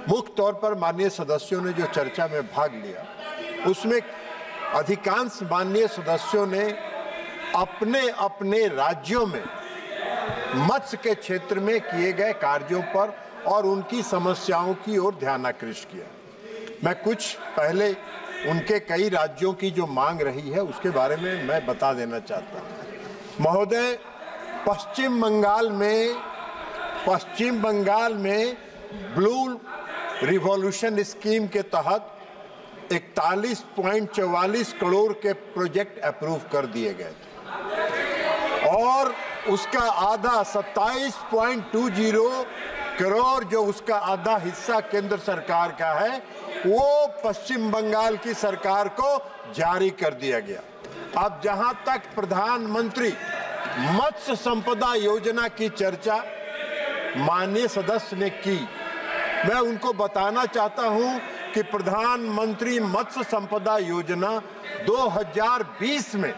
मुख्य तौर पर माननीय सदस्यों ने जो चर्चा में भाग लिया उसमें अधिकांश माननीय सदस्यों ने अपने अपने राज्यों में मत्स्य के क्षेत्र में किए गए कार्यों पर और उनकी समस्याओं की ओर ध्यान आकृष्ट किया। मैं कुछ पहले उनके कई राज्यों की जो मांग रही है उसके बारे में मैं बता देना चाहता हूँ। महोदय, पश्चिम बंगाल में ब्लू रिवॉल्यूशन स्कीम के तहत 41.44 करोड़ के प्रोजेक्ट अप्रूव कर दिए गए थे और उसका आधा 27.20 करोड़ जो उसका आधा हिस्सा केंद्र सरकार का है वो पश्चिम बंगाल की सरकार को जारी कर दिया गया। अब जहां तक प्रधानमंत्री मत्स्य संपदा योजना की चर्चा माननीय सदस्य ने की, मैं उनको बताना चाहता हूं कि प्रधानमंत्री मत्स्य संपदा योजना 2020 में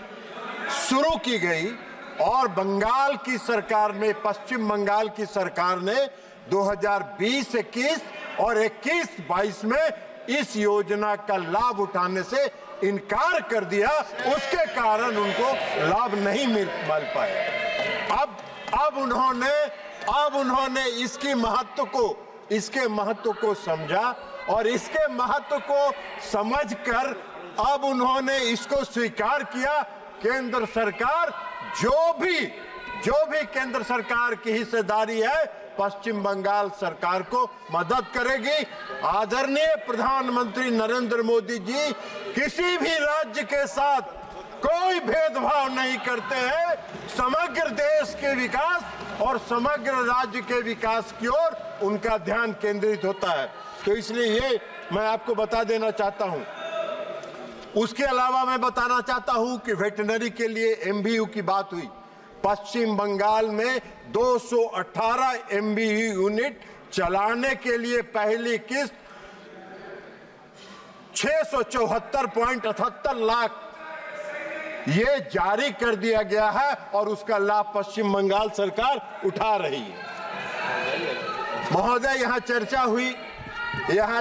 शुरू की गई और बंगाल की सरकार ने, पश्चिम बंगाल की सरकार ने 2020-21 और 21-22 में इस योजना का लाभ उठाने से इनकार कर दिया। उसके कारण उनको लाभ नहीं मिल पाया। अब उन्होंने इसके महत्व को समझा और इसके महत्व को समझकर अब उन्होंने इसको स्वीकार किया। केंद्र सरकार जो भी केंद्र सरकार की हिस्सेदारी है पश्चिम बंगाल सरकार को मदद करेगी। आदरणीय प्रधानमंत्री नरेंद्र मोदी जी किसी भी राज्य के साथ कोई भेदभाव नहीं करते हैं। समग्र देश के विकास और समग्र राज्य के विकास की ओर उनका ध्यान केंद्रित होता है। तो इसलिए ये मैं आपको बता देना चाहता हूं। उसके अलावा मैं बताना चाहता हूं कि वेटरनरी के लिए एमबीयू की बात हुई। पश्चिम बंगाल में 218 एमबीयू यूनिट चलाने के लिए पहली किस्त 674.78 लाख ये जारी कर दिया गया है और उसका लाभ पश्चिम बंगाल सरकार उठा रही है। महोदय, यहाँ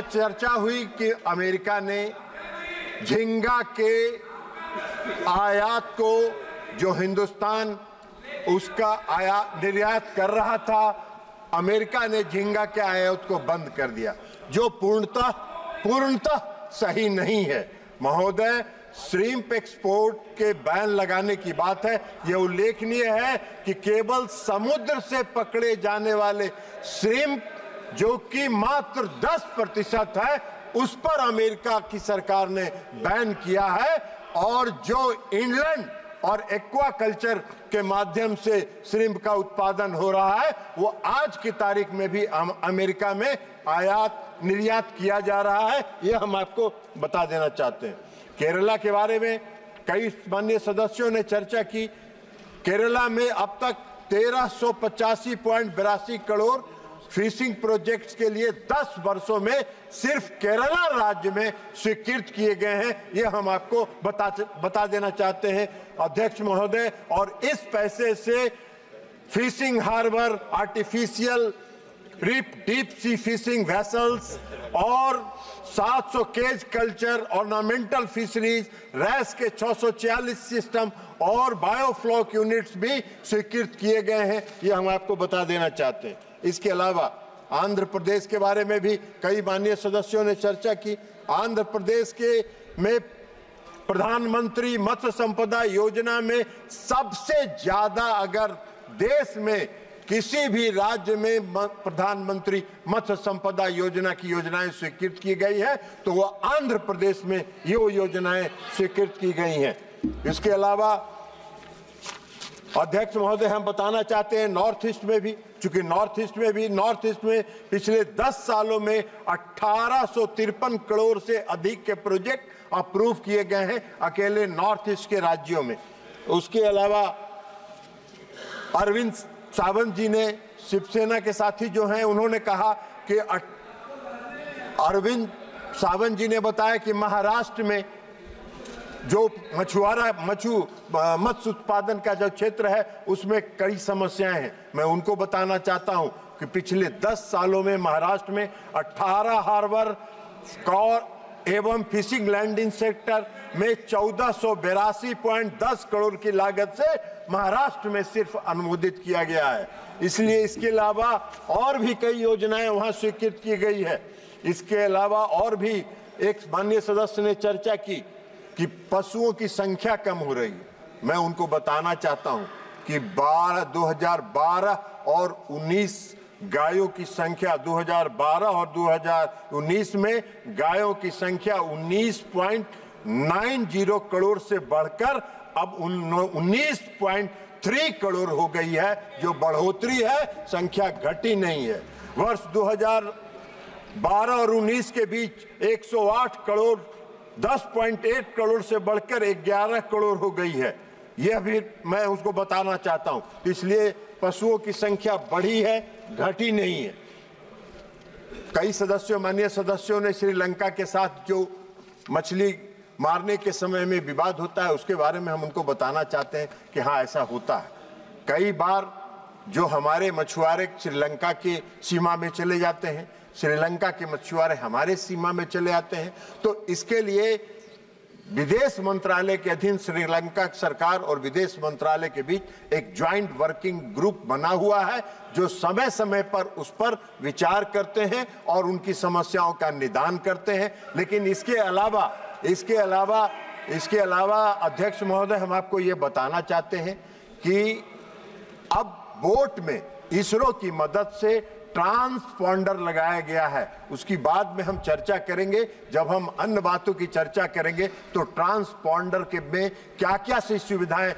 चर्चा हुई कि अमेरिका ने झींगा के आयात को, जो हिंदुस्तान उसका निर्यात कर रहा था, अमेरिका ने झींगा के आयात को बंद कर दिया, जो पूर्णतः सही नहीं है। महोदय, श्रिम्प एक्सपोर्ट के बैन लगाने की बात है। यह उल्लेखनीय है कि केवल समुद्र से पकड़े जाने वाले श्रिम्प, जो कि मात्र 10% है, उस पर अमेरिका की सरकार ने बैन किया है और जो इंलैंड और एक्वाकल्चर के माध्यम से श्रिम्प का उत्पादन हो रहा है वो आज की तारीख में भी अमेरिका में आयात निर्यात किया जा रहा है। यह हम आपको बता देना चाहते हैं। केरला के बारे में कई माननीय सदस्यों ने चर्चा की। केरला में अब तक 1385.82 करोड़ फिशिंग प्रोजेक्ट्स के लिए 10 वर्षों में सिर्फ केरला राज्य में स्वीकृत किए गए हैं। यह हम आपको बता देना चाहते हैं अध्यक्ष महोदय। और इस पैसे से fishing harbour, artificial reef deep sea fishing vessels और 700 cage culture, ornamental fisheries, RAS के 646 सिस्टम और बायोफ्लॉक यूनिट्स भी स्वीकृत किए गए हैं। यह हम आपको बता देना चाहते हैं। इसके अलावा आंध्र प्रदेश के बारे में भी कई माननीय सदस्यों ने चर्चा की। आंध्र प्रदेश में प्रधानमंत्री मत्स्य संपदा योजना में सबसे ज्यादा अगर देश में किसी भी राज्य में प्रधानमंत्री मत्स्य संपदा योजना की योजनाएं स्वीकृत की गई है तो वो आंध्र प्रदेश में ये योजनाएं स्वीकृत की गई हैं। इसके अलावा अध्यक्ष महोदय, हम बताना चाहते हैं नॉर्थ ईस्ट में भी, चूंकि नॉर्थ ईस्ट में पिछले 10 सालों में 1853 करोड़ से अधिक के प्रोजेक्ट अप्रूव किए गए हैं अकेले नॉर्थ ईस्ट के राज्यों में। उसके अलावा अरविंद सावंत जी ने, शिवसेना के साथी जो हैं, उन्होंने कहा कि अरविंद सावंत जी ने बताया कि महाराष्ट्र में जो मत्स्य उत्पादन का जो क्षेत्र है उसमें कई समस्याएं हैं। मैं उनको बताना चाहता हूं कि पिछले 10 सालों में महाराष्ट्र में 18 हार्बर और एवं फिशिंग लैंडिंग सेक्टर में 1482.10 करोड़ की लागत से महाराष्ट्र में सिर्फ अनुमोदित किया गया है। इसलिए इसके अलावा और भी कई योजनाएं वहां स्वीकृत की गई है। इसके अलावा और भी एक माननीय सदस्य ने चर्चा की कि पशुओं की संख्या कम हो रही है। मैं उनको बताना चाहता हूं कि 2012 और 19 गायों की संख्या 2012 और 2019 में गायों की संख्या 19.90 करोड़ से बढ़कर अब 19.3 करोड़ हो गई है, जो बढ़ोतरी है, संख्या घटी नहीं है। वर्ष 2012 और 19 के बीच 108 करोड़ 10.8 करोड़ से बढ़कर 11 करोड़ हो गई है। यह भी मैं उसको बताना चाहता हूं। इसलिए पशुओं की संख्या बढ़ी है, घटी नहीं है। कई सदस्यों, माननीय सदस्यों ने श्रीलंका के साथ जो मछली मारने के समय में विवाद होता है उसके बारे में हम उनको बताना चाहते हैं कि हाँ, ऐसा होता है। कई बार जो हमारे मछुआरे श्रीलंका की सीमा में चले जाते हैं, श्रीलंका के मछुआरे हमारे सीमा में चले आते हैं, तो इसके लिए विदेश मंत्रालय के अधीन श्रीलंका सरकार और विदेश मंत्रालय के बीच एक ज्वाइंट वर्किंग ग्रुप बना हुआ है, जो समय समय पर उस पर विचार करते हैं और उनकी समस्याओं का निदान करते हैं। लेकिन इसके अलावा अध्यक्ष महोदय, हम आपको ये बताना चाहते हैं कि अब बोट में इसरो की मदद से ट्रांसपॉन्डर लगाया गया है। उसकी बाद में हम चर्चा करेंगे। जब हम अन्य बातों की चर्चा करेंगे तो ट्रांसपॉन्डर के में क्या क्या सी सुविधाएं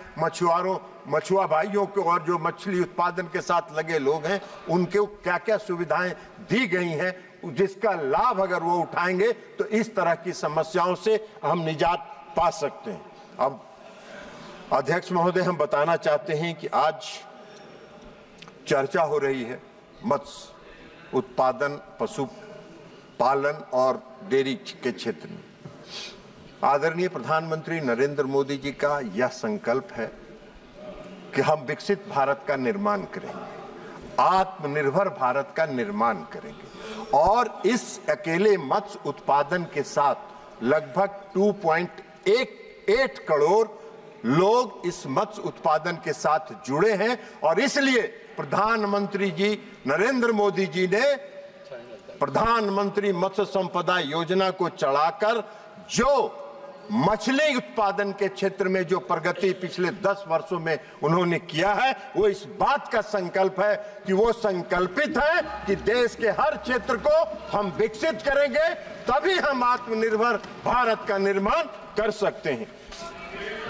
मछुआ भाइयों को और जो मछली उत्पादन के साथ लगे लोग हैं उनके क्या क्या सुविधाएं दी गई हैं, जिसका लाभ अगर वो उठाएंगे तो इस तरह की समस्याओं से हम निजात पा सकते हैं। अब अध्यक्ष महोदय, हम बताना चाहते हैं कि आज चर्चा हो रही है मत्स्य उत्पादन, पशुपालन और डेयरी के क्षेत्र में। आदरणीय प्रधानमंत्री नरेंद्र मोदी जी का यह संकल्प है कि हम विकसित भारत का निर्माण करेंगे, आत्मनिर्भर भारत का निर्माण करेंगे और इस अकेले मत्स्य उत्पादन के साथ लगभग 2.8 करोड़ लोग इस मत्स्य उत्पादन के साथ जुड़े हैं। और इसलिए प्रधानमंत्री जी नरेंद्र मोदी जी ने प्रधानमंत्री मत्स्य संपदा योजना को चलाकर जो मछली उत्पादन के क्षेत्र में जो प्रगति पिछले 10 वर्षों में उन्होंने किया है, वो इस बात का संकल्प है कि वो संकल्पित है कि देश के हर क्षेत्र को हम विकसित करेंगे, तभी हम आत्मनिर्भर भारत का निर्माण कर सकते हैं।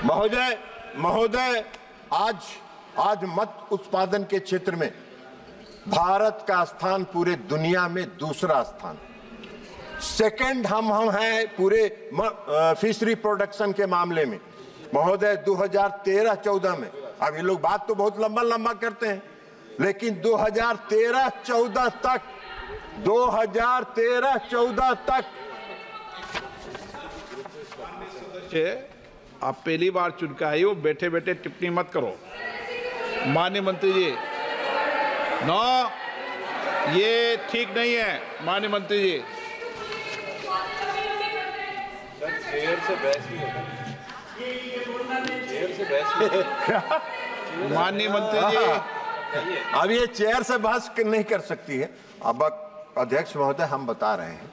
महोदय, आज मत्स्य उत्पादन के क्षेत्र में भारत का स्थान पूरे दुनिया में दूसरा स्थान, सेकंड हम हैं पूरे फिशरी प्रोडक्शन के मामले में। महोदय, 2013-14 में, अब ये लोग बात तो बहुत लंबा करते हैं, लेकिन 2013-14 तक आप पहली बार चुन के आए हो, बैठे बैठे टिप्पणी मत करो। माननीय मंत्री जी, नो, ये ठीक नहीं है। माननीय मंत्री जी, माननीय मंत्री जी, अब ये चेयर से बहस नहीं कर सकती है। अब अध्यक्ष महोदय, हम बता रहे हैं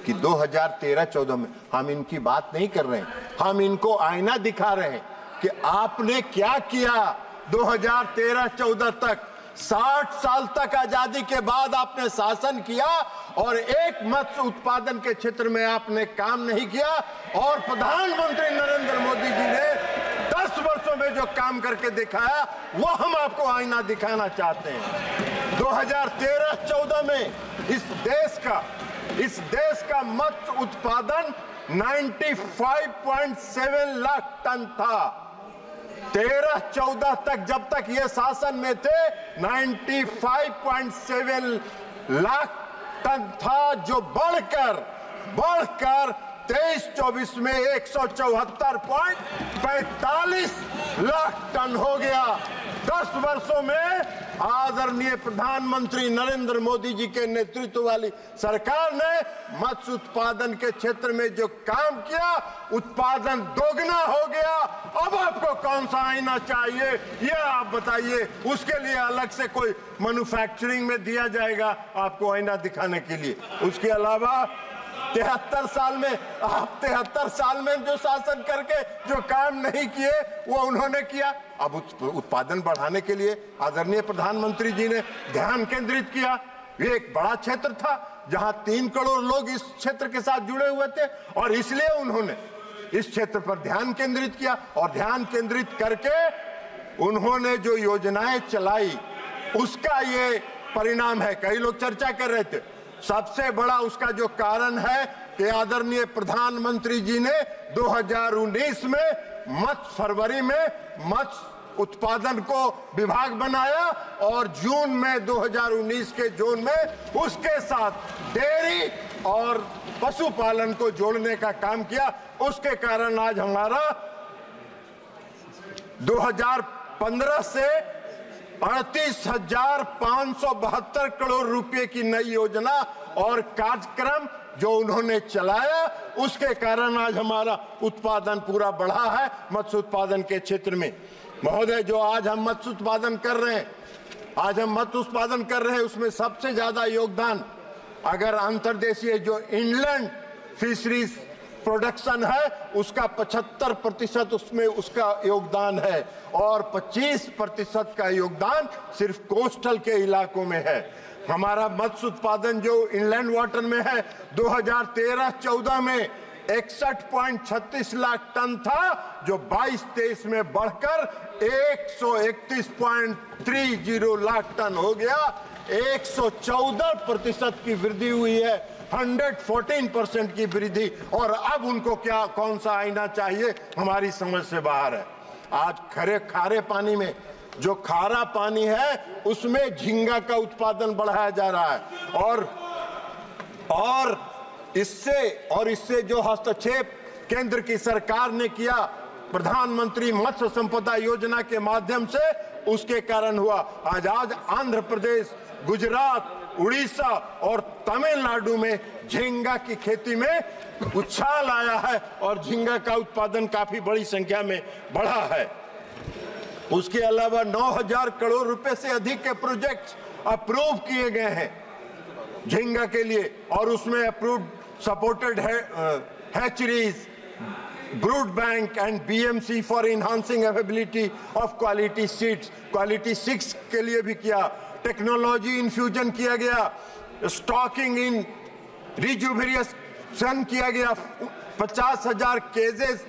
कि 2013-14 में हम इनकी बात नहीं कर रहे हैं, हम इनको आईना दिखा रहे हैं कि आपने क्या किया 2013-14 तक। 60 साल तक आजादी के बाद आपने शासन किया और एक मत्स्य उत्पादन के क्षेत्र में आपने काम नहीं किया। और प्रधानमंत्री नरेंद्र मोदी जी ने 10 वर्षों में जो काम करके दिखाया वो हम आपको आईना दिखाना चाहते हैं। 2013-14 में इस देश का मत्स्य उत्पादन 95.7 लाख टन था। 13-14 तक, जब तक ये शासन में थे, 95.7 लाख टन था, जो बढ़कर 23-24 में 174.45 लाख टन हो गया। 10 वर्षों में आदरणीय प्रधानमंत्री नरेंद्र मोदी जी के नेतृत्व वाली सरकार ने मत्स्य उत्पादन के क्षेत्र में जो काम किया, उत्पादन दोगुना हो गया। अब आपको कौन सा आईना चाहिए ये आप बताइए। उसके लिए अलग से कोई मैन्युफैक्चरिंग में दिया जाएगा आपको आईना दिखाने के लिए। उसके अलावा 73 साल में आप 73 साल में जो शासन करके जो काम नहीं किए वो उन्होंने किया। अब उत्पादन बढ़ाने के लिए आदरणीय प्रधानमंत्री जी ने ध्यान केंद्रित किया। ये एक बड़ा क्षेत्र था जहां 3 करोड़ लोग इस क्षेत्र के साथ जुड़े हुए थे और इसलिए उन्होंने इस क्षेत्र पर ध्यान केंद्रित किया और ध्यान केंद्रित करके उन्होंने जो योजनाएं चलाई उसका ये परिणाम है। कई लोग चर्चा कर रहे थे, सबसे बड़ा उसका जो कारण है कि आदरणीय प्रधानमंत्री जी ने 2019 में फरवरी में मत्स्य उत्पादन को विभाग बनाया और जून में 2019 के जून में उसके साथ डेयरी और पशुपालन को जोड़ने का काम किया। उसके कारण आज हमारा 2015 से 38,572 करोड़ रुपए की नई योजना और कार्यक्रम जो उन्होंने चलाया, उसके कारण आज हमारा उत्पादन पूरा बढ़ा है मत्स्य उत्पादन के क्षेत्र में। महोदय, जो आज हम मत्स्य उत्पादन कर रहे हैं, उसमें सबसे ज्यादा योगदान अगर अंतर्देशीय जो इनलैंड फिशरीज प्रोडक्शन है उसका 75% उसमें उसका योगदान है और 25% का योगदान सिर्फ कोस्टल के इलाकों में है। हमारा मत्स्य उत्पादन जो इनलैंड वाटर में है 2013-14 में 61.36 लाख टन था, जो 22-23 में बढ़कर 131.30 लाख टन हो गया। 114% की वृद्धि हुई है, 114% की वृद्धि। और अब उनको क्या कौन सा आईना चाहिए हमारी समझ से बाहर है। आज खारे पानी में जो खारा पानी है उसमें झींगा का उत्पादन बढ़ाया जा रहा है और इससे जो हस्तक्षेप केंद्र की सरकार ने किया प्रधानमंत्री मत्स्य संपदा योजना के माध्यम से, उसके कारण हुआ आज आंध्र प्रदेश, गुजरात, उड़ीसा और तमिलनाडु में झींगा की खेती में उछाल आया है और झींगा का उत्पादन काफी बड़ी संख्या में बढ़ा है। उसके अलावा 9,000 करोड़ रुपए से अधिक के प्रोजेक्ट्स अप्रूव किए गए हैं झींगा के लिए और उसमें approved supported hatcheries, brood bank and BMC for enhancing availability of quality seeds, quality 6 के लिए भी किया। टेक्नोलॉजी इन्फ्यूजन किया गया, स्टॉकिंग इन रिजुविनेशन किया गया, 50,000 केजेस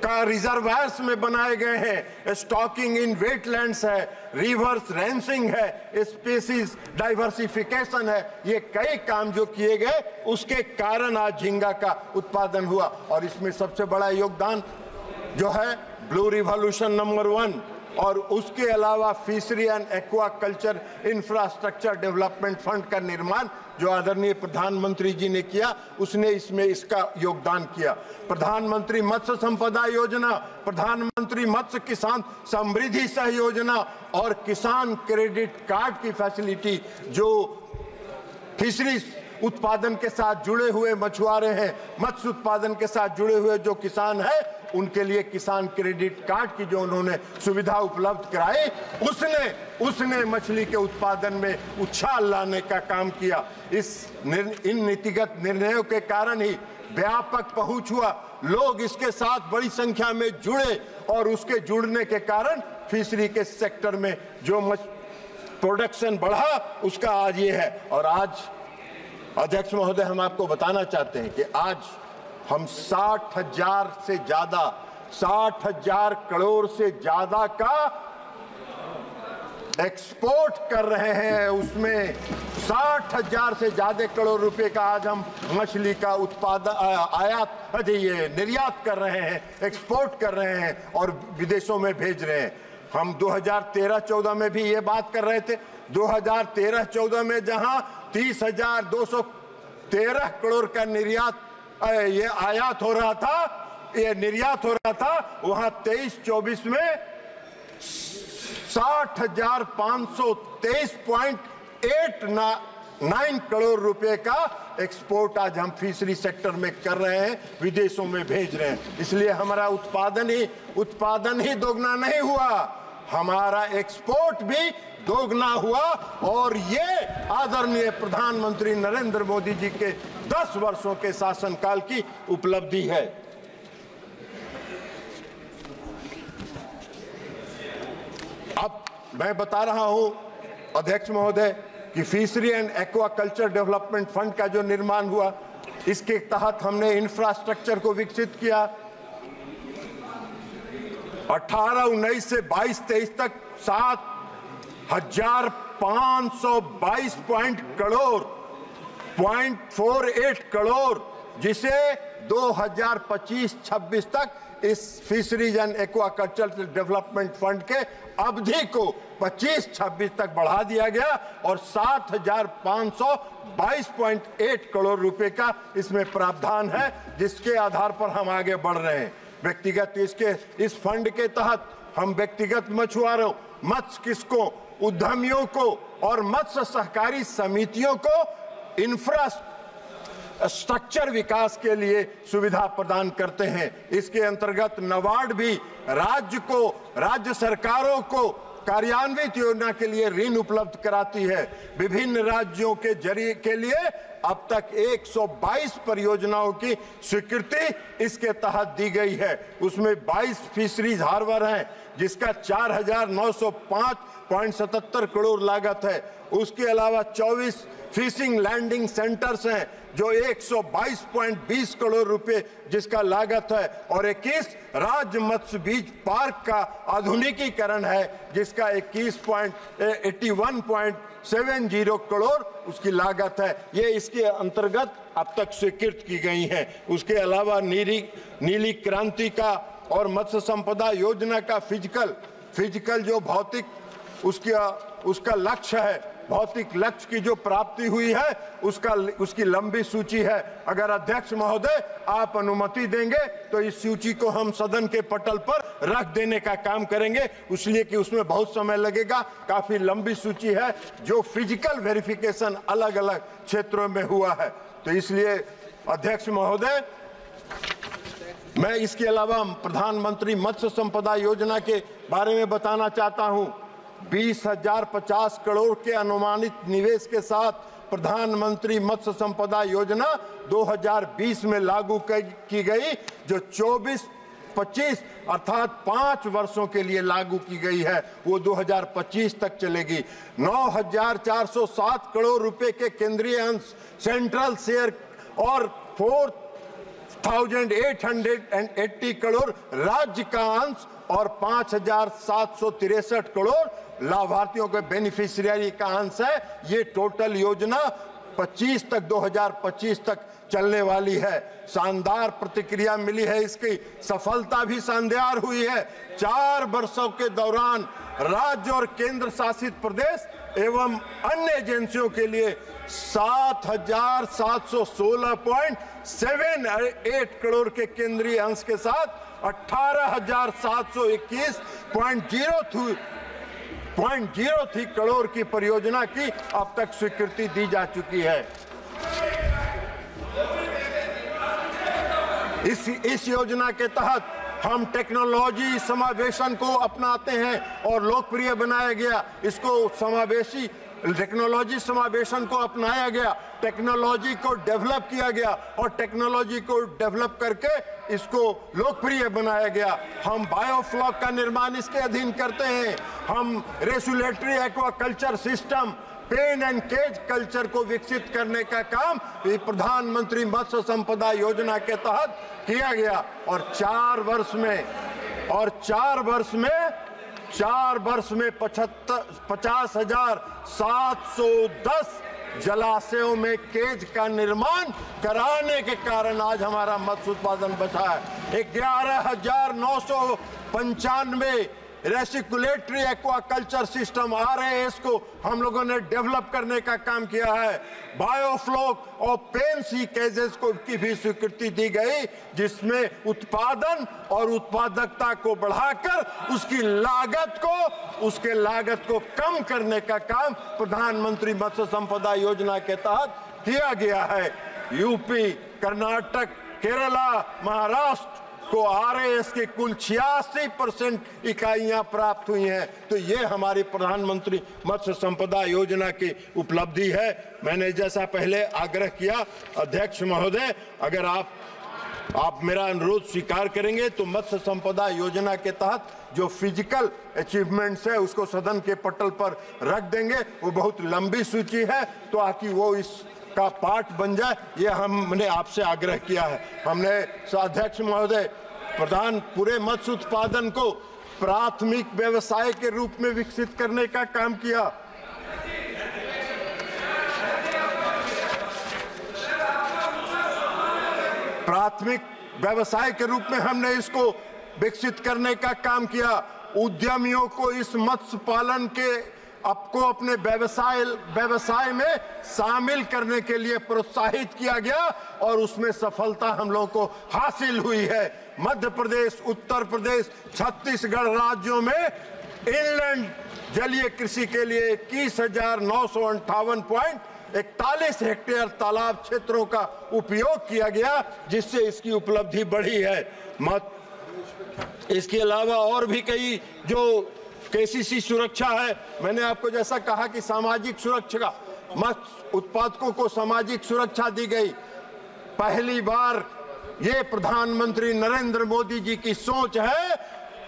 का रिजर्वायर्स में बनाए गए हैं, स्टॉकिंग इन वेटलैंड्स है, रिवर्स रेंसिंग है, स्पीसीज डाइवर्सिफिकेशन है। ये कई काम जो किए गए उसके कारण आज झींगा का उत्पादन हुआ और इसमें सबसे बड़ा योगदान जो है ब्लू रिवॉल्यूशन नंबर 1 और उसके अलावा fishery and aquaculture infrastructure development fund का निर्माण जो आदरणीय प्रधानमंत्री जी ने किया, उसने इसमें इसका योगदान किया। प्रधानमंत्री मत्स्य संपदा योजना, प्रधानमंत्री मत्स्य किसान समृद्धि सह योजना और किसान क्रेडिट कार्ड की फैसिलिटी जो फिशरीज उत्पादन के साथ जुड़े हुए मछुआरे हैं, मत्स्य उत्पादन के साथ जुड़े हुए जो किसान हैं, उनके लिए किसान क्रेडिट कार्ड की जो उन्होंने सुविधा उपलब्ध कराई, उसने मछली के उत्पादन में उछाल लाने का काम किया। इन नीतिगत निर्णयों के कारण ही व्यापक पहुंच हुआ, लोग इसके साथ बड़ी संख्या में जुड़े और उसके जुड़ने के कारण फिशरी के सेक्टर में जो प्रोडक्शन बढ़ा उसका आज ये है। और आज अध्यक्ष महोदय, हम आपको बताना चाहते हैं कि आज हम 60,000 करोड़ से ज्यादा का एक्सपोर्ट कर रहे हैं। उसमें 60,000 से ज्यादा करोड़ रुपए का आज हम मछली का उत्पादन निर्यात कर रहे हैं, एक्सपोर्ट कर रहे हैं और विदेशों में भेज रहे हैं। हम 2013-14 में भी ये बात कर रहे थे। 2013-14 में जहां 30,213 करोड़ का ये आयात हो रहा था, ये निर्यात हो रहा था, वहां 23-24 में 60,523.89 करोड़ रुपए का एक्सपोर्ट आज हम फिशरी सेक्टर में कर रहे हैं, विदेशों में भेज रहे हैं। इसलिए हमारा उत्पादन ही दोगुना नहीं हुआ, हमारा एक्सपोर्ट भी दोगुना हुआ। और ये आदरणीय प्रधानमंत्री नरेंद्र मोदी जी के 10 वर्षों के शासनकाल की उपलब्धि है। अब मैं बता रहा हूं अध्यक्ष महोदय कि fishery and aquaculture development fund का जो निर्माण हुआ, इसके तहत हमने इंफ्रास्ट्रक्चर को विकसित किया। 18-19 से 22-23 तक 7,522 .48 करोड़, जिसे 2025-26 तक इस fisheries and aquaculture development fund के अवधि को 25-26 तक बढ़ा दिया गया और 7,522.8 करोड़ रुपए का इसमें प्रावधान है, जिसके आधार पर हम आगे बढ़ रहे हैं। व्यक्तिगत इस फंड के तहत हम व्यक्तिगत मछुआरों, मत्स्य कृषकों, उद्यमियों को और मत्स्य सहकारी समितियों को इंफ्रास्ट्रक्चर विकास के लिए सुविधा प्रदान करते हैं। इसके अंतर्गत नाबार्ड भी राज्य सरकारों को कार्यान्वित योजना के लिए ऋण उपलब्ध कराती है। विभिन्न राज्यों के जरिए के लिए अब तक 122 परियोजनाओं की स्वीकृति इसके तहत दी गई है। उसमें 22 फिशरीज हार्बर हैं, जिसका 4,905.77 करोड़ लागत है। उसके अलावा 24 फिशिंग लैंडिंग सेंटर्स हैं, जो 122.20 करोड़ रुपए जिसका लागत है, और 21 राज्य मत्स्य बीज पार्क का आधुनिकीकरण है, जिसका 81.70 करोड़ उसकी लागत है। ये इसके अंतर्गत अब तक स्वीकृत की गई हैं। उसके अलावा नीली क्रांति का और मत्स्य संपदा योजना का फिजिकल जो भौतिक उसका लक्ष्य है, भौतिक लक्ष्य की जो प्राप्ति हुई है, उसकी लंबी सूची है। अगर अध्यक्ष महोदय आप अनुमति देंगे तो इस सूची को हम सदन के पटल पर रख देने का काम करेंगे, इसलिए कि उसमें बहुत समय लगेगा। काफी लंबी सूची है जो फिजिकल वेरिफिकेशन अलग अलग क्षेत्रों में हुआ है। तो इसलिए अध्यक्ष महोदय, मैं इसके अलावा प्रधानमंत्री मत्स्य संपदा योजना के बारे में बताना चाहता हूं। 20,050 करोड़ के अनुमानित निवेश के साथ प्रधानमंत्री मत्स्य संपदा योजना 2020 में लागू की गई, जो 24-25 अर्थात 5 वर्षों के लिए लागू की गई है। वो 2025 तक चलेगी। 9,407 करोड़ रुपए के केंद्रीय अंश सेंट्रल शेयर और 4,880 करोड़ राज्य का अंश और 5,763 करोड़ लाभार्थियों के बेनिफिशियरी का अंश है। ये टोटल योजना 2025 तक चलने वाली है। शानदार प्रतिक्रिया मिली है, इसकी सफलता भी शानदार हुई है। 4 वर्षों के दौरान राज्य और केंद्र शासित प्रदेश एवं अन्य एजेंसियों के लिए 7,716.78 करोड़ के केंद्रीय अंश के साथ 18,721.03 करोड़ की परियोजना की अब तक स्वीकृति दी जा चुकी है। इस योजना के तहत हम टेक्नोलॉजी समावेशन को अपनाते हैं और लोकप्रिय बनाया गया। इसको समावेशी टेक्नोलॉजी समावेशन को अपनाया गया, टेक्नोलॉजी को डेवलप किया गया और टेक्नोलॉजी को डेवलप करके इसको लोकप्रिय बनाया गया। हम बायोफ्लॉक का निर्माण इसके अधीन करते हैं। हम regulatory aquaculture system, pen and cage culture को विकसित करने का काम प्रधानमंत्री मत्स्य संपदा योजना के तहत किया गया। और 4 वर्ष में 50,710 जलाशयों में केज का निर्माण कराने के कारण आज हमारा मत्स्य उत्पादन बचा है। 11,995 रेसिकुलेटरी एक्वाकल्चर सिस्टम RAS को हम लोगों ने डेवलप करने का काम किया है। बायोफ्लोक और पेन सी केजेस को की भी स्वीकृति दी गई, जिसमें उत्पादन और उत्पादकता को बढ़ाकर उसकी लागत को कम करने का काम प्रधानमंत्री मत्स्य संपदा योजना के तहत किया गया है। यूपी, कर्नाटक, केरला, महाराष्ट्र को RAS के कुल 86% इकाइयां प्राप्त हुई हैं। तो ये हमारी प्रधानमंत्री मत्स्य संपदा योजना की उपलब्धि है। मैंने जैसा पहले आग्रह किया, अध्यक्ष महोदय, अगर आप मेरा अनुरोध स्वीकार करेंगे तो मत्स्य संपदा योजना के तहत जो फिजिकल अचीवमेंट्स है उसको सदन के पटल पर रख देंगे। वो बहुत लंबी सूची है, तो ताकि वो इसका पार्ट बन जाए, ये हमने आपसे आग्रह किया है। हमने अध्यक्ष महोदय पूरे मत्स्य उत्पादन को प्राथमिक व्यवसाय के रूप में विकसित करने का काम किया। प्राथमिक व्यवसाय के रूप में हमने इसको विकसित करने का काम किया। उद्यमियों को इस मत्स्य पालन के अपने व्यवसाय में शामिल करने के लिए प्रोत्साहित किया गया और उसमें सफलता हम लोगों को हासिल हुई है। मध्य प्रदेश, उत्तर प्रदेश, छत्तीसगढ़ राज्यों में इनलैंड जलीय कृषि के लिए 21,958.41 हेक्टेयर तालाब क्षेत्रों का उपयोग किया गया, जिससे इसकी उपलब्धि बढ़ी है। इसके अलावा और भी कई जो KCC सुरक्षा है, मैंने आपको जैसा कहा कि सामाजिक सुरक्षा, मत्स्य उत्पादकों को सामाजिक सुरक्षा दी गई। पहली बार ये प्रधानमंत्री नरेंद्र मोदी जी की सोच है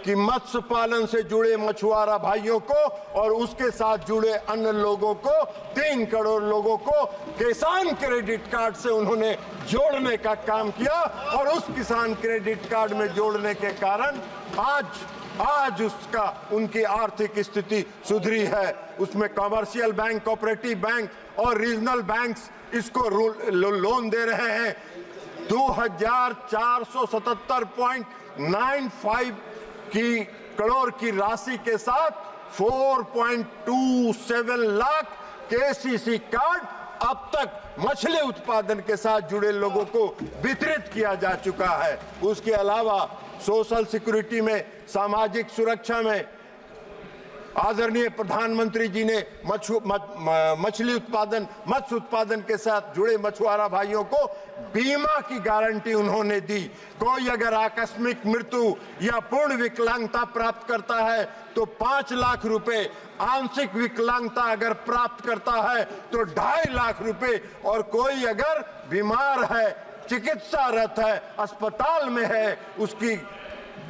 कि मत्स्य पालन से जुड़े मछुआरा भाइयों को और उसके साथ जुड़े अन्य लोगों को, 3 करोड़ लोगों को किसान क्रेडिट कार्ड से उन्होंने जोड़ने का काम किया और उस किसान क्रेडिट कार्ड में जोड़ने के कारण आज उनकी आर्थिक स्थिति सुधरी है। उसमें कमर्शियल बैंक, कोऑपरेटिव बैंक और रीजनल बैंक्स इसको लोन दे रहे हैं। 2477.95 करोड़ की राशि के साथ 4.27 लाख KCC कार्ड अब तक मछली उत्पादन के साथ जुड़े लोगों को वितरित किया जा चुका है। उसके अलावा सोशल सिक्योरिटी में, सामाजिक सुरक्षा में आदरणीय प्रधानमंत्री जी ने मत्स्य उत्पादन के साथ जुड़े मछुआरा भाइयों को बीमा की गारंटी उन्होंने दी। कोई अगर आकस्मिक मृत्यु या पूर्ण विकलांगता प्राप्त करता है तो 5 लाख रुपए, आंशिक विकलांगता अगर प्राप्त करता है तो 2.5 लाख रुपए, और कोई अगर बीमार है, चिकित्सारत है, अस्पताल में है, उसकी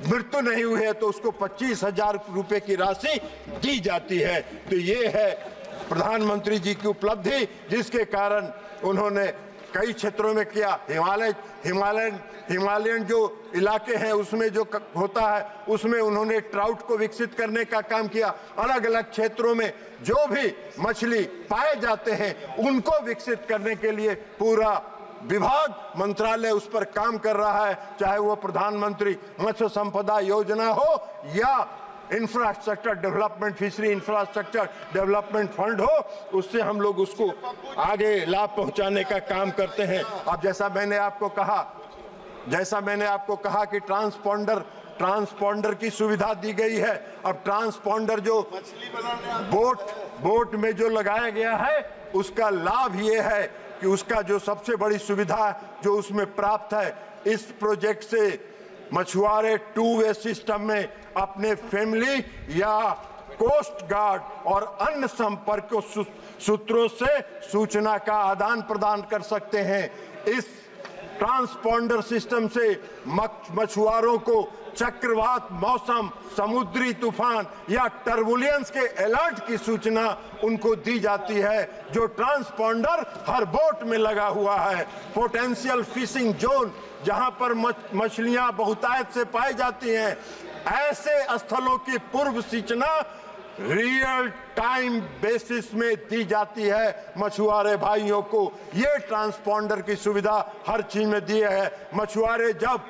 मृत्यु नहीं हुई है तो उसको 25,000 रुपए की राशि दी जाती है। तो ये है प्रधानमंत्री जी की उपलब्धि, जिसके कारण उन्होंने कई क्षेत्रों में किया। हिमालयन जो इलाके हैं उसमें जो होता है उसमें उन्होंने ट्राउट को विकसित करने का काम किया। अलग अलग क्षेत्रों में जो भी मछली पाए जाते हैं उनको विकसित करने के लिए पूरा विभाग, मंत्रालय उस पर काम कर रहा है, चाहे वो प्रधानमंत्री मत्स्य संपदा योजना हो या infrastructure development, fishery infrastructure development fund हो, उससे हम लोग उसको आगे लाभ पहुंचाने का काम करते हैं। अब जैसा मैंने आपको कहा कि ट्रांसपॉन्डर की सुविधा दी गई है। अब ट्रांसपॉन्डर जो बोट में जो लगाया गया है उसका लाभ ये है कि उसका जो सबसे बड़ी सुविधा जो उसमें प्राप्त है, इस प्रोजेक्ट से मछुआरे 2-वे सिस्टम में अपने फैमिली या कोस्ट गार्ड और अन्य संपर्क सूत्रों से सूचना का आदान प्रदान कर सकते हैं। इस ट्रांसपॉन्डर सिस्टम से मछुआरों को चक्रवात, मौसम, समुद्री तूफान या टर्बुलेंस के अलर्ट की सूचना उनको दी जाती है, जो ट्रांसपॉन्डर हर बोट में लगा हुआ है। पोटेंशियल फिशिंग जोन, जहां पर मछलियां बहुतायत से पाई जाती हैं, ऐसे स्थलों की पूर्व सूचना रियल टाइम बेसिस में दी जाती है मछुआरे भाइयों को। ये ट्रांसपॉन्डर की सुविधा हर चीज में दी है। मछुआरे जब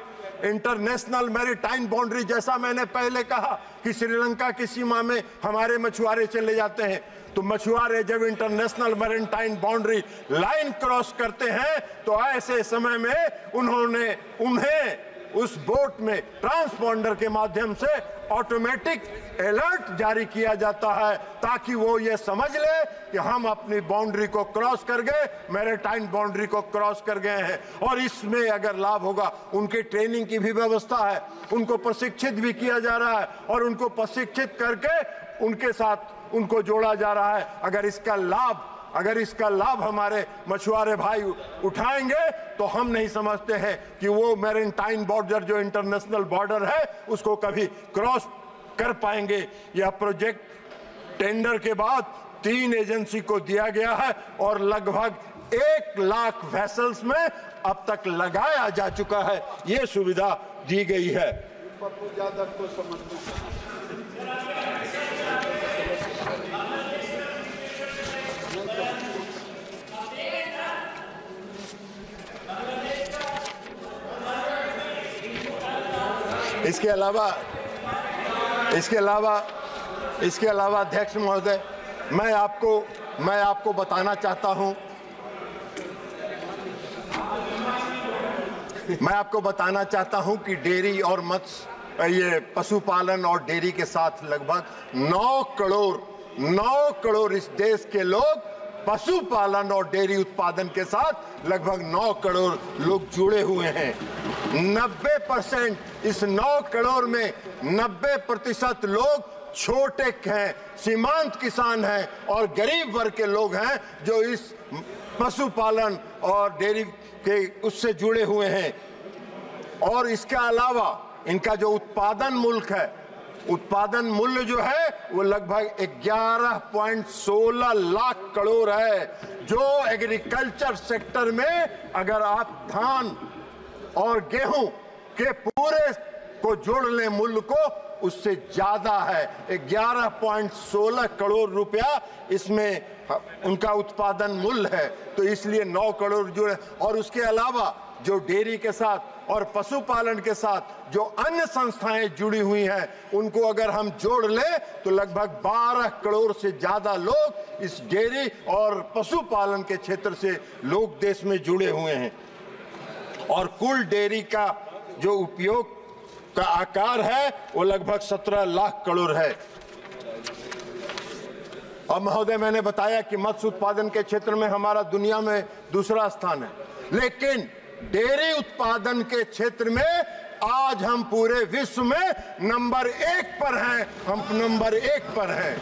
इंटरनेशनल मैरीटाइम बाउंड्री, जैसा मैंने पहले कहा कि श्रीलंका की सीमा में हमारे मछुआरे चले जाते हैं, तो मछुआरे जब international maritime boundary line cross करते हैं तो ऐसे समय में उन्हें उस बोट में ट्रांसपॉन्डर के माध्यम से ऑटोमेटिक अलर्ट जारी किया जाता है, ताकि वो ये समझ ले कि हम अपनी बाउंड्री को क्रॉस कर गए, मैरीटाइम बाउंड्री को क्रॉस कर गए हैं। और इसमें अगर लाभ होगा, उनकी ट्रेनिंग की भी व्यवस्था है, उनको प्रशिक्षित भी किया जा रहा है और उनको प्रशिक्षित करके उनके साथ उनको जोड़ा जा रहा है। अगर इसका लाभ हमारे मछुआरे भाई उठाएंगे तो हम नहीं समझते हैं कि वो मैरीटाइम बॉर्डर, जो इंटरनेशनल बॉर्डर है, उसको कभी क्रॉस कर पाएंगे। यह प्रोजेक्ट टेंडर के बाद 3 एजेंसी को दिया गया है और लगभग 1 लाख वेसल्स में अब तक लगाया जा चुका है, ये सुविधा दी गई है। इसके अलावा अध्यक्ष महोदय, मैं आपको बताना चाहता हूं कि डेयरी और ये पशुपालन और डेयरी के साथ लगभग 9 करोड़ इस देश के लोग पशुपालन और डेयरी उत्पादन के साथ लगभग 9 करोड़ लोग जुड़े हुए हैं। 90% इस 9 करोड़ में 90% लोग छोटे हैं, सीमांत किसान हैं और गरीब वर्ग के लोग हैं जो इस पशुपालन और डेयरी के उससे जुड़े हुए हैं। और इसके अलावा इनका जो उत्पादन मूल्य जो है वो लगभग 11.16 लाख करोड़ है, जो एग्रीकल्चर सेक्टर में अगर आप धान और गेहूं के पूरे को जोड़ लें मूल्य को, उससे ज्यादा है। 11.16 करोड़ रुपया इसमें उनका उत्पादन मूल्य है, तो इसलिए 9 करोड़ जुड़े। और उसके अलावा जो डेयरी के साथ और पशुपालन के साथ जो अन्य संस्थाएं जुड़ी हुई हैं, उनको अगर हम जोड़ लें तो लगभग 12 करोड़ से ज्यादा लोग इस डेयरी और पशुपालन के क्षेत्र से लोग देश में जुड़े हुए हैं। और कुल डेयरी का जो उपयोग का आकार है वो लगभग 17 लाख करोड़ है। और महोदय, मैंने बताया कि मत्स्य उत्पादन के क्षेत्र में हमारा दुनिया में दूसरा स्थान है, लेकिन डेयरी उत्पादन के क्षेत्र में आज हम पूरे विश्व में नंबर 1 पर हैं। हम नंबर 1 पर हैं।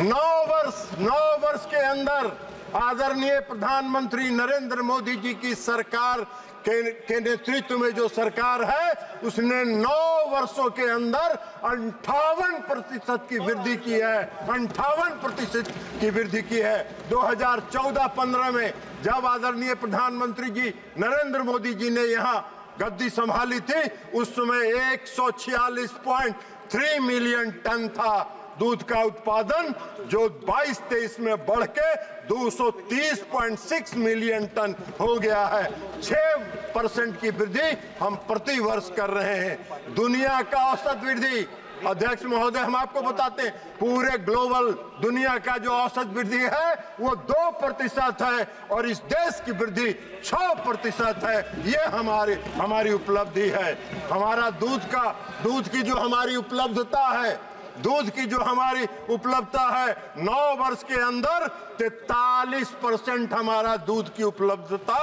9 वर्ष के अंदर आदरणीय प्रधानमंत्री नरेंद्र मोदी जी की सरकार के नेतृत्व में जो सरकार है, उसने 9 वर्षों के अंदर 58% की वृद्धि की है। 58% की वृद्धि की है। 2014-15 में जब आदरणीय प्रधानमंत्री जी नरेंद्र मोदी जी ने यहाँ गद्दी संभाली थी, उस समय 146.3 मिलियन टन था दूध का उत्पादन, जो 22-23 में बढ़ के 230.6 मिलियन टन हो गया है। 6% की वृद्धि हम प्रति वर्ष कर रहे हैं। दुनिया का औसत वृद्धि, अध्यक्ष महोदय, हम आपको बताते हैं, पूरे ग्लोबल दुनिया का जो औसत वृद्धि है वो 2% है और इस देश की वृद्धि 6% है। ये हमारी उपलब्धि है। हमारा दूध की जो हमारी उपलब्धता है, 9 वर्ष के अंदर 43% हमारा दूध की उपलब्धता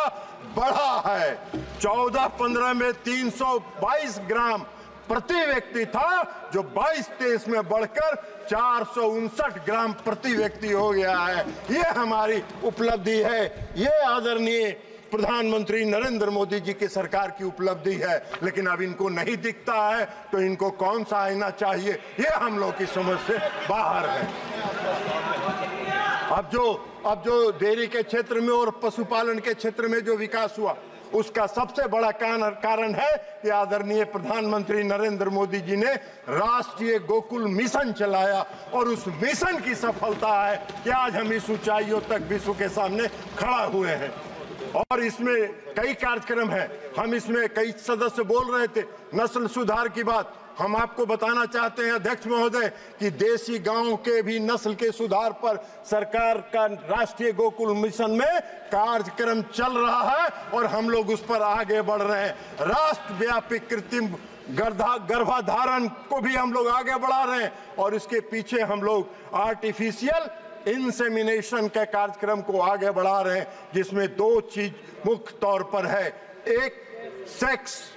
बढ़ा है। 14-15 में 322 ग्राम प्रति व्यक्ति था, जो 22-23 में बढ़कर 459 ग्राम प्रति व्यक्ति हो गया है। ये हमारी उपलब्धि है। ये आदरणीय प्रधानमंत्री नरेंद्र मोदी जी की सरकार की उपलब्धि है। लेकिन अब इनको नहीं दिखता है, तो इनको कौन सा आईना चाहिए, ये हम लोग की समझ से बाहर है। अब जो डेयरी के क्षेत्र में और पशुपालन के क्षेत्र में जो विकास हुआ, उसका सबसे बड़ा कारण है कि आदरणीय प्रधानमंत्री नरेंद्र मोदी जी ने राष्ट्रीय गोकुल मिशन चलाया, और उस मिशन की सफलता है कि आज हम इस ऊंचाइयों तक विश्व के सामने खड़ा हुए हैं। और इसमें कई कार्यक्रम हैं। हम इसमें कई सदस्य बोल रहे थे नस्ल सुधार की बात। हम आपको बताना चाहते हैं अध्यक्ष महोदय कि देसी गांव के भी नस्ल के सुधार पर सरकार का राष्ट्रीय गोकुल मिशन में कार्यक्रम चल रहा है और हम लोग उस पर आगे बढ़ रहे हैं। राष्ट्रव्यापी कृत्रिम गर्भाधारण को भी हम लोग आगे बढ़ा रहे हैं और इसके पीछे हम लोग आर्टिफिशियल इंसेमिनेशन के कार्यक्रम को आगे बढ़ा रहे हैं, जिसमें दो चीज मुख्य तौर पर है। एक सेक्स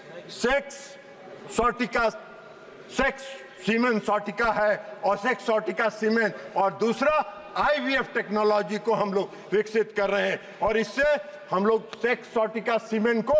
सीमेन सॉटिका है और सेक्स सॉटिका सीमेन, और दूसरा आईवीएफ टेक्नोलॉजी को हम लोग विकसित कर रहे हैं। और इससे हम लोग सेक्स सॉटिका सीमेन को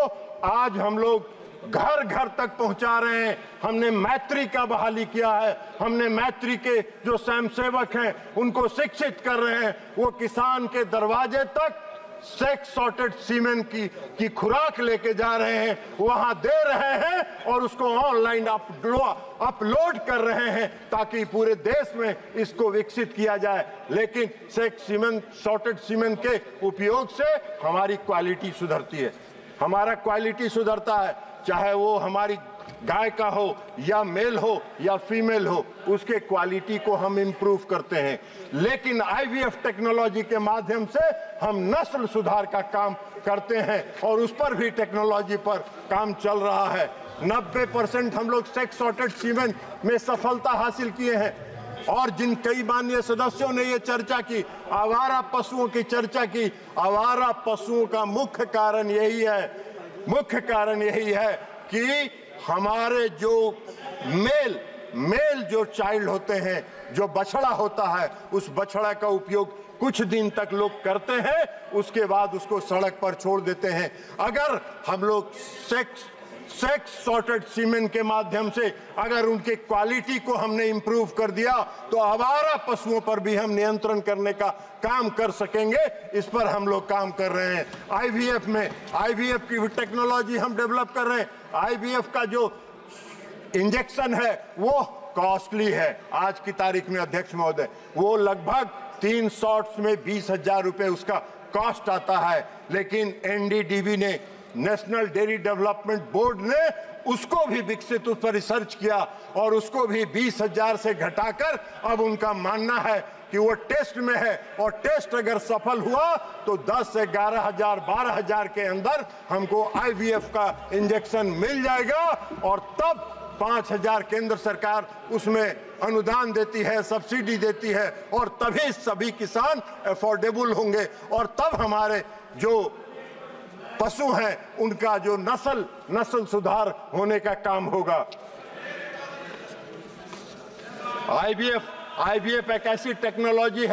आज हम लोग घर घर तक पहुंचा रहे हैं। हमने मैत्री का बहाली किया है। हमने मैत्री के जो स्वयंसेवक हैं उनको शिक्षित कर रहे हैं। वो किसान के दरवाजे तक सेक्स सॉर्टेड सीमेन की खुराक लेके जा रहे हैं, वहां दे रहे हैं और उसको ऑनलाइन अपलोड कर रहे हैं ताकि पूरे देश में इसको विकसित किया जाए। लेकिन सेक्स सीमेन सॉर्टेड सीमेन के उपयोग से हमारी क्वालिटी सुधरती है, हमारा क्वालिटी सुधरता है, चाहे वो हमारी गाय का हो या मेल हो या फीमेल हो, उसके क्वालिटी को हम इंप्रूव करते हैं। लेकिन आईवीएफ टेक्नोलॉजी के माध्यम से हम नस्ल सुधार का काम करते हैं और उस पर भी टेक्नोलॉजी पर काम चल रहा है। 90% हम लोग सेक्स सॉर्टेड सीमेन में सफलता हासिल किए हैं। और जिन कई माननीय सदस्यों ने ये चर्चा की, आवारा पशुओं की चर्चा की, आवारा पशुओं का मुख्य कारण यही है कि हमारे जो मेल जो चाइल्ड होते हैं, जो बछड़ा होता है, उस बछड़ा का उपयोग कुछ दिन तक लोग करते हैं, उसके बाद उसको सड़क पर छोड़ देते हैं। अगर हम लोग सेक्स सॉर्टेड सीमेन के माध्यम से अगर उनके क्वालिटी को हमने इंप्रूव कर दिया तो आवारा पशुओं पर भी हम नियंत्रण करने का काम कर सकेंगे। इस पर हम लोग काम कर रहे हैं। आईवीएफ की भी टेक्नोलॉजी हम डेवलप कर रहे हैं। आईवीएफ का जो इंजेक्शन है वो कॉस्टली है आज की तारीख में अध्यक्ष महोदय, वो लगभग 3 शॉट्स में 20,000 रुपए उसका कॉस्ट आता है। लेकिन एनडीडीबी ने, नेशनल डेयरी डेवलपमेंट बोर्ड ने उसको भी विकसित, उस पर रिसर्च किया और उसको भी 20,000 से घटाकर अब उनका मानना है कि वो टेस्ट में है और टेस्ट अगर सफल हुआ तो 10 से 11,000 12,000 के अंदर हमको आईवीएफ का इंजेक्शन मिल जाएगा और तब 5,000 केंद्र सरकार उसमें अनुदान देती है, सब्सिडी देती है और तभी सभी किसान अफोर्डेबल होंगे और तब हमारे जो पशु हैं उनका जो नस्ल सुधार होने का काम होगा। आईवीएफ एक ऐसी टेक्नोलॉजी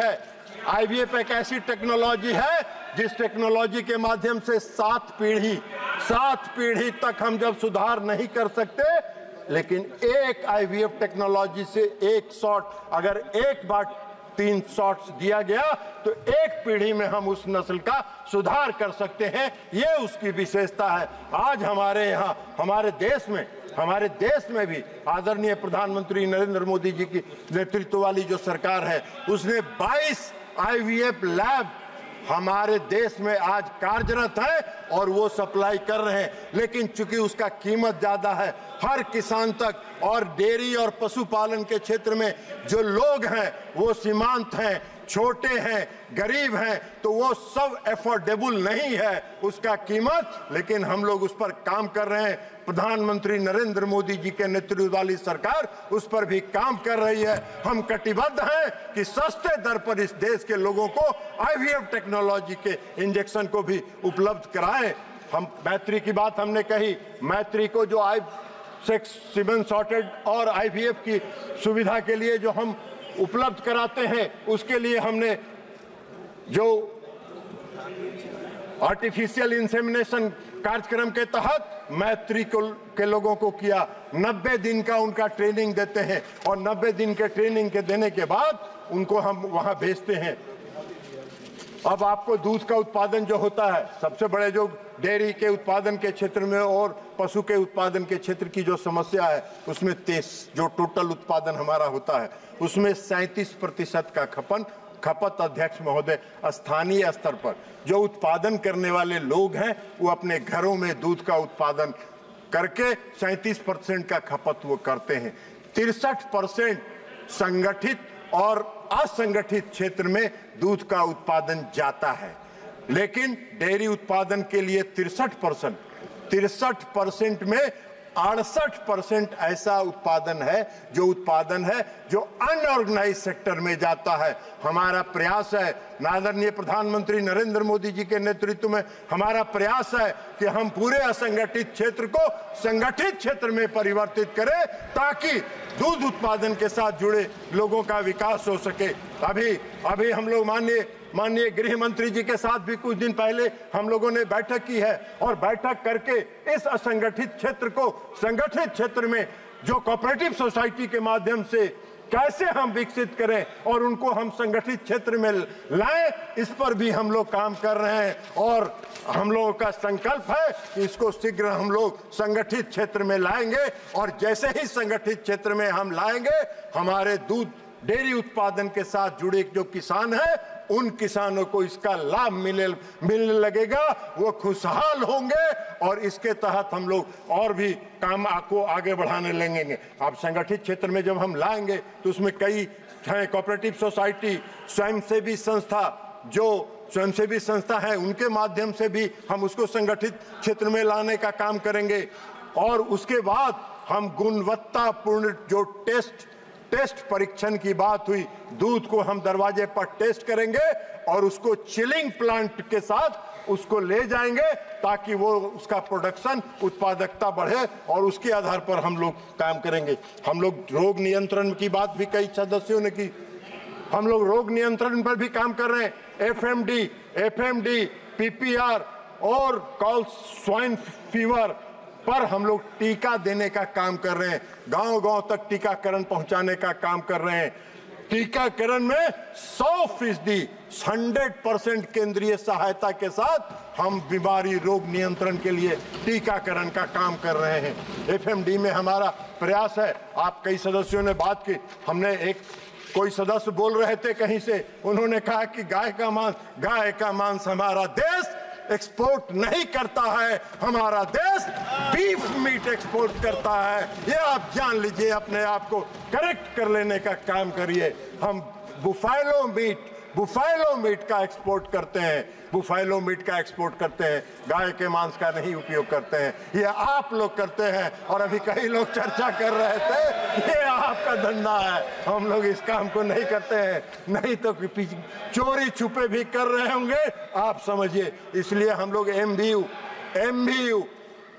है जिस टेक्नोलॉजी के माध्यम से 7 पीढ़ी तक हम जब सुधार नहीं कर सकते, लेकिन एक आईवीएफ टेक्नोलॉजी से एक शॉट, अगर एक बार 3 शॉट्स दिया गया तो एक पीढ़ी में हम उस नस्ल का सुधार कर सकते हैं। ये उसकी विशेषता है। आज हमारे यहाँ हमारे देश में भी आदरणीय प्रधानमंत्री नरेंद्र मोदी जी की नेतृत्व वाली जो सरकार है, उसने 22 आईवीएफ लैब हमारे देश में आज कार्यरत है और वो सप्लाई कर रहे हैं। लेकिन चूंकि उसका कीमत ज्यादा है, हर किसान तक और डेयरी और पशुपालन के क्षेत्र में जो लोग हैं वो सीमांत हैं, छोटे हैं, गरीब हैं, तो वो सब अफोर्डेबल नहीं है उसका कीमत। लेकिन हम लोग उस पर काम कर रहे हैं। प्रधानमंत्री नरेंद्र मोदी जी के नेतृत्व वाली सरकार उस पर भी काम कर रही है। हम कटिबद्ध हैं कि सस्ते दर पर इस देश के लोगों को आईवीएफ टेक्नोलॉजी के इंजेक्शन को भी उपलब्ध कराएं। हम मैत्री की बात हमने कही, मैत्री को जो सेक्स सीमेन सॉर्टेड और आईवीएफ की सुविधा के लिए जो हम उपलब्ध कराते हैं, उसके लिए हमने जो आर्टिफिशियल इंसेमिनेशन कार्यक्रम के तहत मैत्री के लोगों को किया। 90 दिन का उनका ट्रेनिंग देते हैं और 90 दिन के ट्रेनिंग के देने के बाद उनको हम वहां भेजते हैं। अब आपको दूध का उत्पादन जो होता है, सबसे बड़े जो डेयरी के उत्पादन के क्षेत्र में और पशु के उत्पादन के क्षेत्र की जो समस्या है, उसमें जो टोटल उत्पादन हमारा होता है उसमें 37% का खपन खपत अध्यक्ष महोदय, स्थानीय स्तर पर जो उत्पादन करने वाले लोग हैं वो अपने घरों में दूध का उत्पादन करके 37% का खपत वो करते हैं। 63% संगठित और असंगठित क्षेत्र में दूध का उत्पादन जाता है, लेकिन डेयरी उत्पादन के लिए 63% में 68% ऐसा उत्पादन है जो अनऑर्गेनाइज सेक्टर में जाता है। हमारा प्रयास है, आदरणीय प्रधानमंत्री नरेंद्र मोदी जी के नेतृत्व में हमारा प्रयास है कि हम पूरे असंगठित क्षेत्र को संगठित क्षेत्र में परिवर्तित करें ताकि दूध उत्पादन के साथ जुड़े लोगों का विकास हो सके। अभी हम लोग माननीय गृह मंत्री जी के साथ भी कुछ दिन पहले हम लोगों ने बैठक की है और बैठक करके इस असंगठित क्षेत्र को संगठित क्षेत्र में जो कोऑपरेटिव सोसाइटी के माध्यम से कैसे हम विकसित करें और उनको हम संगठित क्षेत्र में लाएं, इस पर भी हम लोग काम कर रहे हैं और हम लोगों का संकल्प है कि इसको शीघ्र हम लोग संगठित क्षेत्र में लाएंगे और जैसे ही संगठित क्षेत्र में हम लाएंगे, हमारे दूध डेयरी उत्पादन के साथ जुड़े जो किसान हैं उन किसानों को इसका लाभ मिलने लगेगा, वो खुशहाल होंगे और इसके तहत हम लोग और भी काम को आगे बढ़ाने लगेंगे। अब संगठित क्षेत्र में जब हम लाएंगे तो उसमें कई कोऑपरेटिव सोसाइटी, स्वयंसेवी संस्था है, उनके माध्यम से भी हम उसको संगठित क्षेत्र में लाने का काम करेंगे और उसके बाद हम गुणवत्तापूर्ण जो टेस्ट परीक्षण की बात हुई, दूध को हम दरवाजे पर टेस्ट करेंगे और उसको चिलिंग प्लांट के साथ उसको ले जाएंगे ताकि वो उसका प्रोडक्शन उत्पादकता बढ़े और उसके आधार पर हम लोग काम करेंगे। हम लोग रोग नियंत्रण की बात भी कई सदस्यों ने की, हम लोग रोग नियंत्रण पर भी काम कर रहे हैं। एफएमडी, पीपीआर और कॉल स्वाइन फीवर पर हम लोग टीका देने का काम कर रहे हैं, गांव-गांव तक टीकाकरण पहुंचाने का काम कर रहे हैं। टीकाकरण में 100% केंद्रीय सहायता के साथ हम बीमारी रोग नियंत्रण के लिए टीकाकरण का काम कर रहे हैं। एफएमडी में हमारा प्रयास है, आप कई सदस्यों ने बात की, कोई सदस्य बोल रहे थे कहीं से, उन्होंने कहा कि गाय का मांस हमारा देश एक्सपोर्ट नहीं करता है, हमारा देश बीफ मीट एक्सपोर्ट करता है। ये आप जान लीजिए, अपने आप को करेक्ट कर लेने का काम करिए। हम बुफालो मीट का एक्सपोर्ट करते हैं, गाय के मांस का नहीं उपयोग करते हैं। ये आप लोग करते हैं और अभी कई लोग चर्चा कर रहे थे ये आपका धंधा है, हम लोग इस काम को नहीं करते हैं, नहीं तो चोरी छुपे भी कर रहे होंगे, आप समझिए। इसलिए हम लोग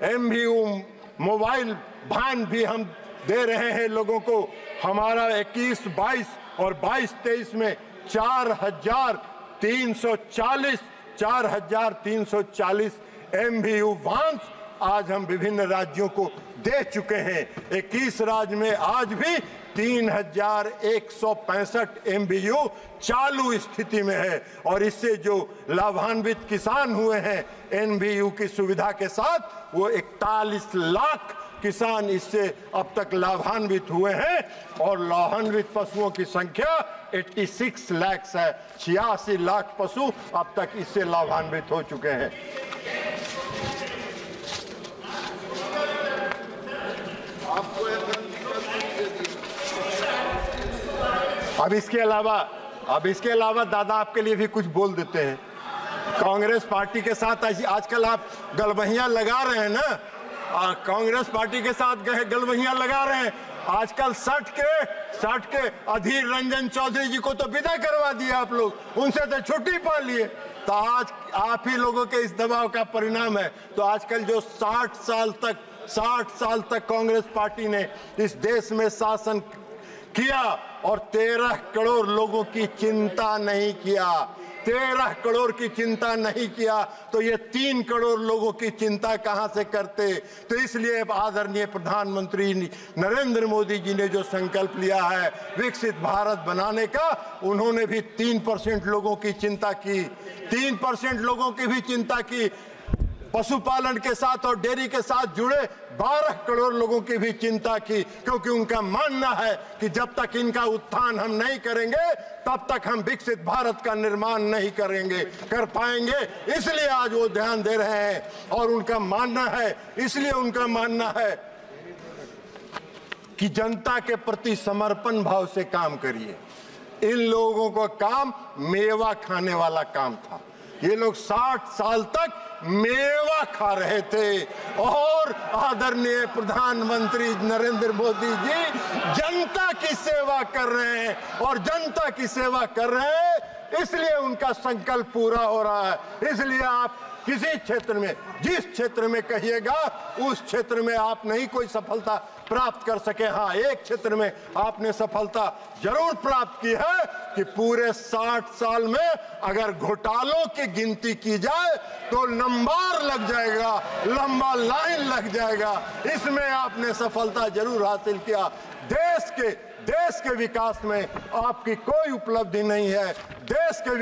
एमवीयू मोबाइल वैन भी हम दे रहे हैं लोगों को। हमारा 21-22 और 22-23 में 4,340 MVU वाहन आज हम विभिन्न राज्यों को दे चुके हैं। 21 राज्य में आज भी 3,165 MVU चालू स्थिति में है और इससे जो लाभान्वित किसान हुए हैं MVU की सुविधा के साथ, वो 41 लाख किसान इससे अब तक लाभान्वित हुए हैं और लाभान्वित पशुओं की संख्या 86 लाख है। 86 लाख पशु अब तक इससे लाभान्वित हो चुके हैं। अब इसके अलावा दादा आपके लिए भी कुछ बोल देते हैं। कांग्रेस पार्टी के साथ आजकल आप गलबहियां लगा रहे हैं ना, कांग्रेस पार्टी के साथ गलबहियां लगा रहे हैं। आजकल सट के अधीर रंजन चौधरी जी को तो विदा करवा दिया आप लोग, उनसे तो छुट्टी पा लिए। तो आज आप ही लोगों के इस दबाव का परिणाम है। तो आजकल जो 60 साल तक कांग्रेस पार्टी ने इस देश में शासन किया और 13 करोड़ लोगों की चिंता नहीं किया, 13 करोड़ की चिंता नहीं किया, तो ये 3 करोड़ लोगों की चिंता कहां से करते। तो इसलिए आदरणीय प्रधानमंत्री नरेंद्र मोदी जी ने जो संकल्प लिया है विकसित भारत बनाने का, उन्होंने भी 3% लोगों की चिंता की, 3% लोगों की भी चिंता की। पशुपालन के साथ और डेयरी के साथ जुड़े 12 करोड़ लोगों की भी चिंता की, क्योंकि उनका मानना है कि जब तक इनका उत्थान हम नहीं करेंगे तब तक हम विकसित भारत का निर्माण नहीं कर पाएंगे। इसलिए आज वो ध्यान दे रहे हैं और उनका मानना है, इसलिए उनका मानना है कि जनता के प्रति समर्पण भाव से काम करिए। इन लोगों का काम मेवा खाने वाला काम था। ये लोग 60 साल तक मेवा खा रहे थे और आदरणीय प्रधानमंत्री नरेंद्र मोदी जी जनता की सेवा कर रहे हैं और जनता की सेवा कर रहे हैं, इसलिए उनका संकल्प पूरा हो रहा है। इसलिए आप किसी क्षेत्र में, जिस क्षेत्र में कहिएगा उस क्षेत्र में आप नहीं कोई सफलता प्राप्त कर सके। हाँ, एक क्षेत्र में आपने सफलता जरूर प्राप्त की है कि पूरे 60 साल में अगर घोटालों की गिनती की जाए तो नंबर लग जाएगा, लंबा लाइन लग जाएगा। इसमें आपने सफलता जरूर हासिल किया। देश के विकास में आपकी कोई उपलब्धि नहीं है, देश के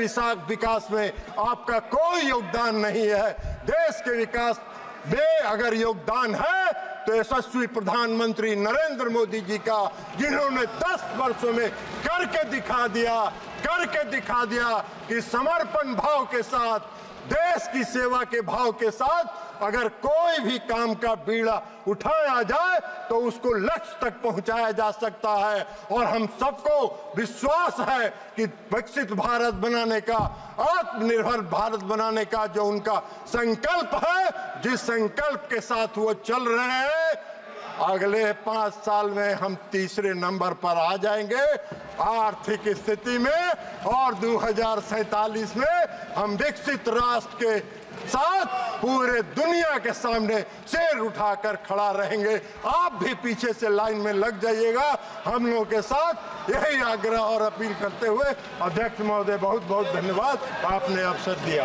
विकास में आपका कोई योगदान नहीं है। देश के विकास में अगर योगदान है तो यशस्वी प्रधानमंत्री नरेंद्र मोदी जी का, जिन्होंने 10 वर्षों में करके दिखा दिया कि समर्पण भाव के साथ, देश की सेवा के भाव के साथ अगर कोई भी काम का बीड़ा उठाया जाए तो उसको लक्ष्य तक पहुंचाया जा सकता है। और हम सबको विश्वास है कि विकसित भारत बनाने का, आत्मनिर्भर भारत बनाने का जो उनका संकल्प है, जिस संकल्प के साथ वो चल रहे हैं, अगले 5 साल में हम तीसरे नंबर पर आ जाएंगे आर्थिक स्थिति में और 2047 में हम विकसित राष्ट्र के साथ पूरे दुनिया के सामने सिर उठाकर खड़ा रहेंगे। आप भी पीछे से लाइन में लग जाइएगा हम लोगों के साथ, यही आग्रह और अपील करते हुए अध्यक्ष महोदय बहुत बहुत धन्यवाद, आपने अवसर दिया।